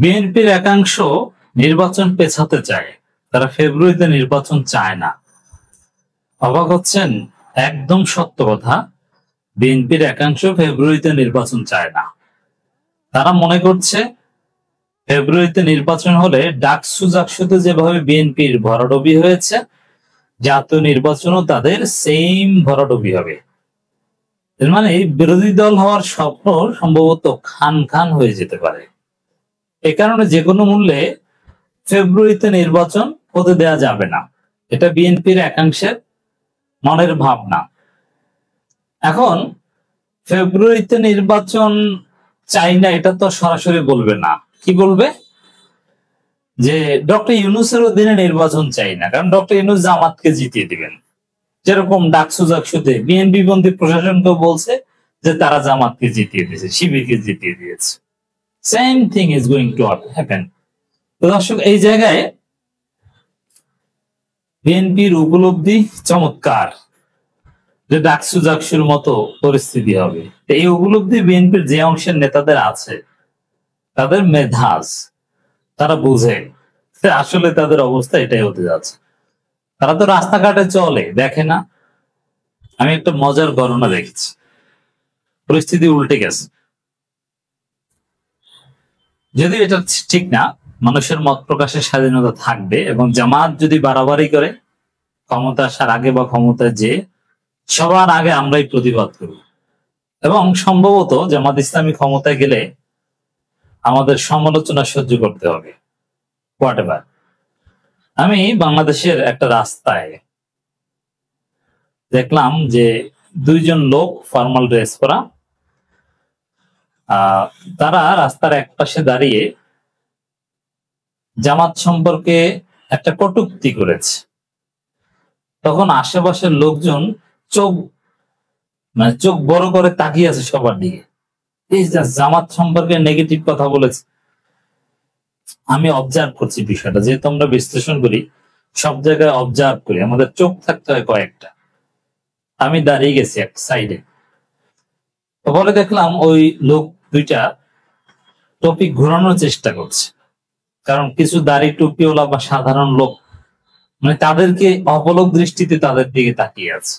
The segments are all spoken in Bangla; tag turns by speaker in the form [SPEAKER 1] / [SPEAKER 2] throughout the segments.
[SPEAKER 1] বিএনপির একাংশ নির্বাচন পেছাতে চায়, তারা ফেব্রুয়ারিতে নির্বাচন চায় না। অবাক হচ্ছেন? একদম সত্য কথা। বিএনপির একাংশ ফেব্রুয়ারিতে নির্বাচন চায় না। তারা মনে করছে ফেব্রুয়ারিতে নির্বাচন হলে ডাকসু জাকসুতে যেভাবে বিএনপির ভরাডুবি হয়েছে, জাতীয় নির্বাচনও তাদের সেম ভরাডুবি হবে। এর মানে বিরোধী দল হওয়ার স্বপ্ন সম্ভবত খান খান হয়ে যেতে পারে। এ কারণে যে কোনো মূল্যে ফেব্রুয়ারিতে নির্বাচন হতে দেওয়া যাবে না, এটা বিএনপির একাংশের মনের ভাবনা। এখন ফেব্রুয়ারিতে নির্বাচন চাই না এটা তো সরাসরি বলবে না, কি বলবে? যে ডক্টর ইউনূসের অধীনে নির্বাচন চাই না, কারণ ডক্টর ইউনূস জামাতকে জিতিয়ে দিবেন। যেরকম ডাকসু জাকসুতে বিএনপি বন্দী প্রশাসনকে বলছে যে তারা জামাতকে জিতিয়ে দিয়েছে, শিবিরকে জিতিয়ে দিয়েছে। Same thing is going to happen. তো দর্শক, এই জায়গায় বিএনপির উপলব্ধি চমৎকার যে ডাকসু জাকসুর মতো পরিস্থিতি হবে। এই উপলব্ধি বিএনপির যে অংশের নেতাদের আছে, তাদের মেধাজ, তারা বুঝে আসলে তাদের অবস্থা এটাই হতে যাচ্ছে। তারা তো রাস্তাঘাটে চলে, দেখে না? আমি একটা মজার গণনা দেখেছি, পরিস্থিতি উল্টে গেছে। যদি এটা ঠিক না, মানুষের মত প্রকাশের স্বাধীনতা থাকবে এবং জামাত যদি বাড়াবাড়ি করে ক্ষমতা আসার আগে বা ক্ষমতায় যে সবার আগে আমরাই প্রতিবাদ করব, এবং সম্ভবত জামাত ইসলামী ক্ষমতায় গেলে আমাদের সমালোচনা সহ্য করতে হবে, হোয়াট এভার। আমি বাংলাদেশের একটা রাস্তায় দেখলাম যে দুইজন লোক ফর্মাল ড্রেস পরা, তারা রাস্তার এক পাশে দাঁড়িয়ে জামাত সম্পর্কে একটা কটূক্তি করেছে। তখন আশেপাশের লোকজন চোখ বড় করে তাকিয়ে আছে সবার দিকে, এই জামাত সম্পর্কে নেগেটিভ কথা বলেছে। আমি অবজার্ভ করছি বিষয়টা, যেহেতু আমরা বিশ্লেষণ করি, সব জায়গায় অবজার্ভ করি, আমাদের চোখ থাকতে হয় কয়েকটা। আমি দাঁড়িয়ে গেছি এক সাইডে, পরে দেখলাম ওই লোক দুইটা টপিক ঘোরানোর চেষ্টা করছে, কারণ কিছু দাড়ি টুপিওয়ালা বা সাধারণ লোক মানে তাদেরকে অপলক দৃষ্টিতে তাদের দিকে তাকিয়ে আছে।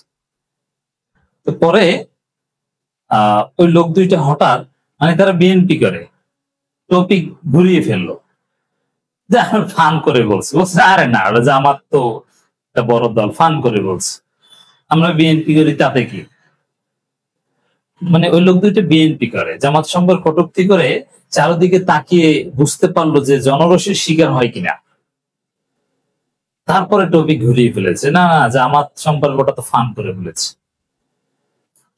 [SPEAKER 1] তো পরে ওই লোক দুইটা হঠাৎ মানে তারা বিএনপি করে টপিক ঘুরিয়ে ফেললো, ফান করে বলছে আরে না, ওটা জামাত তো একটা বড় দল, ফান করে বলছে আমরা বিএনপি করি, তাতে কি? মানে ওই লোক দুইটা বিএনপি করে, জামাত সম্পর্কে কটূক্তি করে চারদিকে তাকিয়ে বুঝতে পারলো যে জনরসের শিকার হয় কিনা। তারপরে টপিক ঘুরিয়ে ফেলেছে, না না জামাত সম্পর্কে ওটা তো ফান করে বলেছে,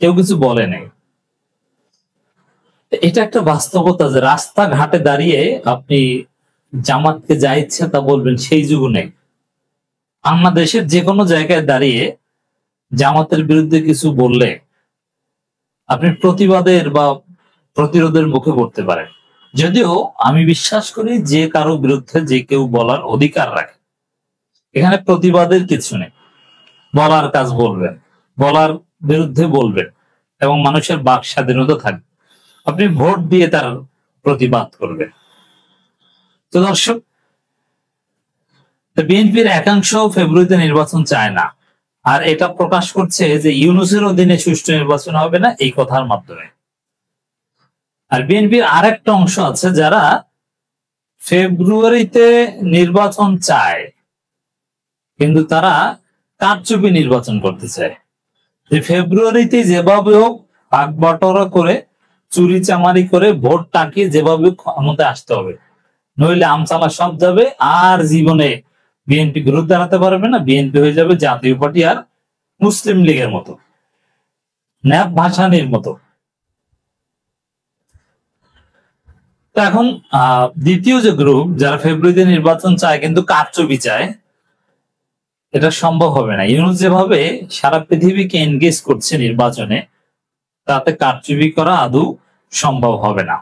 [SPEAKER 1] কেউ কিছু বলে নাই। এটা একটা বাস্তবতা যে রাস্তাঘাটে দাঁড়িয়ে আপনি জামাতকে যা ইচ্ছা তা বলবেন, সেই যুগ নেই। বাংলাদেশের যে কোনো জায়গায় দাঁড়িয়ে জামাতের বিরুদ্ধে কিছু বললে আপনি প্রতিবাদের বা প্রতিরোধের মুখে পড়তে পারেন। যদিও আমি বিশ্বাস করি যে কারো বিরুদ্ধে যে কেউ বলার অধিকার রাখে, এখানে প্রতিবাদের কিছু নেই। বলার কাজ বলবেন, বলার বিরুদ্ধে বলবেন, এবং মানুষের বাক স্বাধীনতা থাকবে, আপনি ভোট দিয়ে তার প্রতিবাদ করবেন। তো দর্শক, বিএনপির একাংশ ফেব্রুয়ারিতে নির্বাচন চায় না, আর এটা প্রকাশ করছে যে ইউনূসের অধীনে সুষ্ঠু নির্বাচন হবে না এই কথার মাধ্যমে। আর বিএনপির আরেকটা অংশ আছে যারা ফেব্রুয়ারিতে নির্বাচন চায়, কিন্তু তারা কারচুপি নির্বাচন করতে চায়। যে ফেব্রুয়ারিতে যেভাবে হোক ভাগ বাটোয়ারা করে চুরি চামারি করে ভোট টাকিয়ে যেভাবে ক্ষমতায় আসতে হবে, নইলে আমচালা সব যাবে, আর জীবনে বিএনপি ঘুরে দাঁড়াতে পারবে না। বিএনপি হয়ে যাবে জাতীয় পার্টি আর মুসলিম লীগের মতো, ন্যাপ ভাসানির মতো। তো এখন দ্বিতীয় যে গ্রুপ যারা ফেব্রুয়ারিতে নির্বাচন চায় কিন্তু কারচুপি চায়, এটা সম্ভব হবে না। ইউনূস যেভাবে সারা পৃথিবীকে এনগেজ করছে নির্বাচনে, তাতে কারচুপি করা আদৌ সম্ভব হবে না।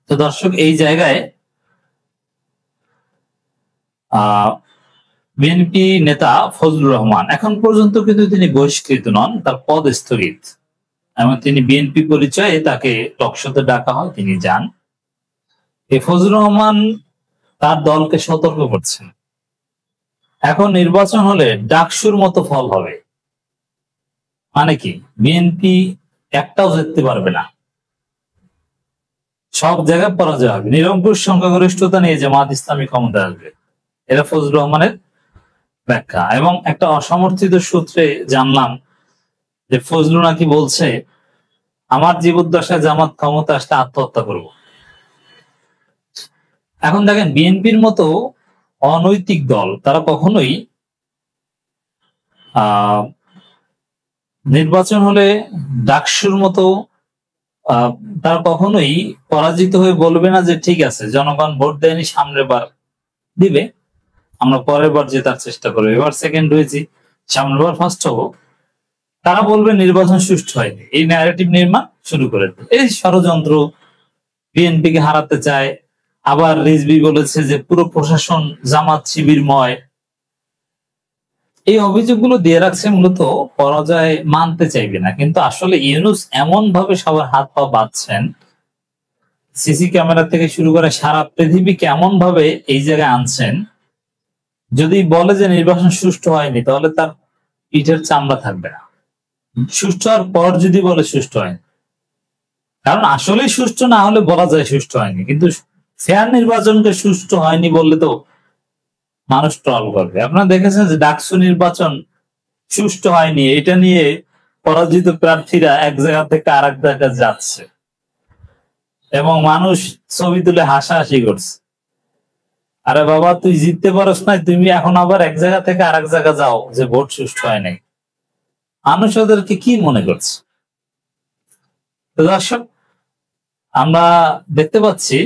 [SPEAKER 1] তো দর্শক, এই জায়গায় বিএনপি নেতা ফজলুর রহমান এখন পর্যন্ত কিন্তু তিনি বহিষ্কৃত নন, তার পদ স্থগিত, এবং তিনি বিএনপি পরিচয়ে তাকে টকশোতে ডাকা হয়, তিনি যান। এই ফজলুর রহমান তার দলকে সতর্ক করছেন, এখন নির্বাচন হলে ডাকসুর মতো ফল হবে। মানে কি, বিএনপি একটাও জিততে পারবে না, সব জায়গায় পরাজয় হবে, নিরঙ্কুশ সংখ্যাগরিষ্ঠতা নিয়ে জামাত ইসলামী ক্ষমতা আসবে। এটা ফজলুর রহমানের ব্যাখ্যা। এবং একটা অসমর্থিত সূত্রে জানলাম যে ফজলু নাকি বলছে, আমার জীবদ্দশায় জামাত ক্ষমতা আসলে আত্মহত্যা করব। এখন দেখেন, বিএনপির মতো অনৈতিক দল তারা কখনোই নির্বাচন হলে ডাকসুর মতো তারা কখনোই পরাজিত হয়ে বলবে না যে ঠিক আছে, জনগণ ভোট দেয়নি, সামনের বার দিবে, আমরা পরের বার জেতার চেষ্টা করবো, এবার সেকেন্ড হয়েছি, সামনের বার ফার্স্ট হবো। তারা বলবে নির্বাচন সুষ্ঠু হয়নি, এই ন্যারেটিভ নির্মাণ শুরু করে দেবে। এই ষড়যন্ত্র, বিএনপিকে হারাতে চায়। আবার রিজভী বলেছে যে পুরো প্রশাসন জামাত শিবিরময়। এই অভিযোগগুলো দিয়ে রাখছে মূলত পরাজয় মানতে চাইবে না, কিন্তু আসলে ইউনূস এমন ভাবে সবার হাত পা বাঁধছেন, সিসি ক্যামেরা থেকে শুরু করে সারা পৃথিবীকে এমন ভাবে এই জায়গায় আনছেন, যদি বলে যে নির্বাচন সুষ্ঠু হয়নি তাহলে তার পিঠের চামড়া থাকবে না। সুষ্ঠু হওয়ার পর যদি বলে সুষ্ঠু হয়নি, কারণ আসলেই সুষ্ঠু না হলে বলা যায় সুষ্ঠু হয়নি, কিন্তু ফেয়ার নির্বাচনকে সুষ্ঠু হয়নি বললে তো মানুষ ট্রল করবে। আপনারা দেখেছেন যে ডাকসু নির্বাচন সুষ্ঠু হয়নি, এটা নিয়ে পরাজিত প্রার্থীরা এক জায়গা থেকে আর এক জায়গায় যাচ্ছে এবং মানুষ ছবি তুলে হাসাহাসি করছে। আরে বাবা, তুই জিততে পারস নাই, তুমি এখন আবার এক জায়গা থেকে আর এক জায়গা যাও যে ভোট সুষ্ঠু হয় নাই। মানুষ ওদেরকে কি মনে করছে? তো দর্শক, আমরা দেখতে পাচ্ছি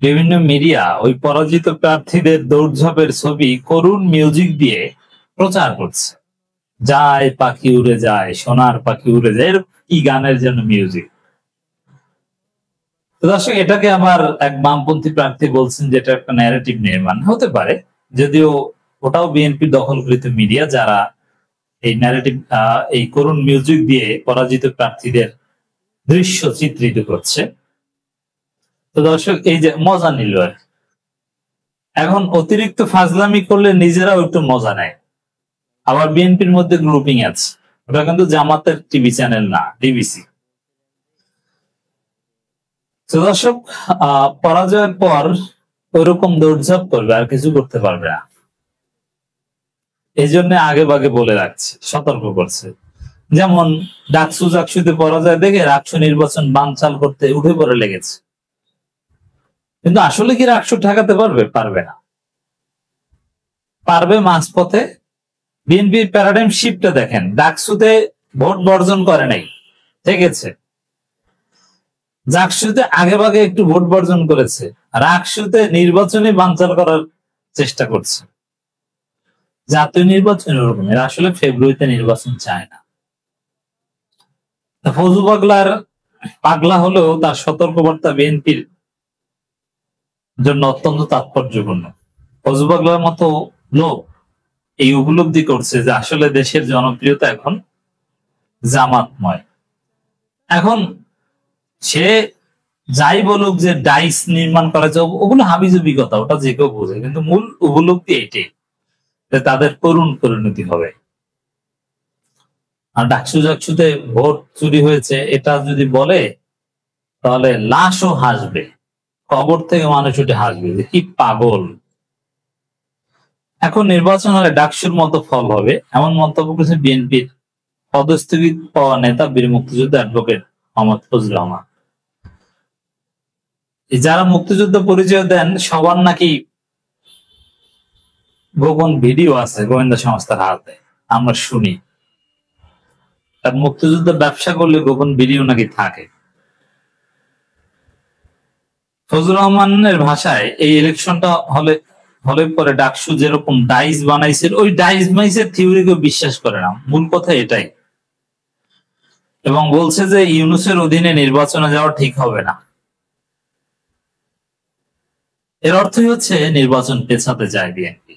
[SPEAKER 1] বিভিন্ন মিডিয়া ওই পরাজিত প্রার্থীদের দৌড়ঝাঁপের ছবি করুণ মিউজিক দিয়ে প্রচার করছে। যায় পাখি উড়ে যায়, সোনার পাখি উড়ে যায়, এরকম কি গানের জন্য মিউজিক। তো দর্শক, এটাকে আবার এক বামপন্থী প্রার্থী বলছেন যে এটা একটা ন্যারেটিভ নির্মাণ হতে পারে, যদিও ওটাও বিএনপির দখলকৃত মিডিয়া যারা এই ন্যারেটিভ, এই করুণ মিউজিক দিয়ে পরাজিত প্রার্থীদের দৃশ্য চিত্রিত করছে। তো দর্শক, এই যে মজা নিল আর এখন অতিরিক্ত ফাজলামি করলে নিজেরাও একটু মজা নেয়। আবার বিএনপির মধ্যে গ্রুপিং আছে, ওটা কিন্তু জামাতের টিভি চ্যানেল না, ডিবিসি। তো দর্শক, পরাজয়ের পর ওইরকম দৌড়ঝাঁপ করবে, আর কিছু করতে পারবে না। এই জন্য আগে ভাগে বলে রাখছে, সতর্ক করছে। যেমন ডাকসু জাকসুতে পরাজয় দেখে রাকসু নির্বাচন বানচাল করতে উঠে পড়ে লেগেছে, কিন্তু আসলে কি রাকসু ঠেকাতে পারবে? পারবে না। পারবে মাঝপথে। বিএনপির প্যারাডাইম শিফটটা দেখেন, ডাকসুতে ভোট বর্জন করে নাই, ঠেকেছে। জাকসুতে আগে ভাগে একটু ভোট বর্জন করেছে, রাকসুতে নির্বাচনে বানচাল করার চেষ্টা করছে। জাতীয় নির্বাচন এরকম, এরা আসলে ফেব্রুয়ারিতে নির্বাচন চায় না। ফজু পাগলা হলেও তার সতর্কবার্তা বিএনপির জন্য অত্যন্ত তাৎপর্যপূর্ণ। ফজু পাগলার মতো লোক এই উপলব্ধি করছে যে আসলে দেশের জনপ্রিয়তা এখন জামাতময়। এখন সে যাই বলুক যে ডাইস নির্মাণ করা যায়, ওগুলো হাবিজাবি কথা, ওটা যে কেউ বোঝে, কিন্তু মূল উপলব্ধি এটাই যে তাদের করুণ পরিণতি হবে। আর ডাকসু জাকসুতে ভোট চুরি হয়েছে এটা যদি বলে তাহলে লাশও হাসবে, কবর থেকে মানুষ উঠে হাসবে যে কি পাগল। এখন নির্বাচন হলে ডাকসুর মতো ফল হবে, এমন মন্তব্য করেছে বিএনপির পদস্থগিত পাওয়া নেতা বীর মুক্তিযোদ্ধা অ্যাডভোকেট মোহাম্মদ ফজলুর রহমান। যারা মুক্তিযুদ্ধ পরিচয় দেন সবার নাকি গোপন ভিডিও আছে গোয়েন্দা সংস্থার হাতে, আমরা শুনি। তার মুক্তিযুদ্ধ ব্যবসা করলে গোপন ভিডিও নাকি থাকে। ফজলুর রহমানের ভাষায় এই ইলেকশনটা হলে পরে ডাকসু যেরকম ডাইস বানাইছে, ওই ডাইস মাইসের থিওরিকে বিশ্বাস করে না, মূল কথা এটাই। এবং বলছে যে ইউনূসের অধীনে নির্বাচনে যাওয়া ঠিক হবে না। এর অর্থই হচ্ছে নির্বাচন পেছাতে চায় বিএনপি।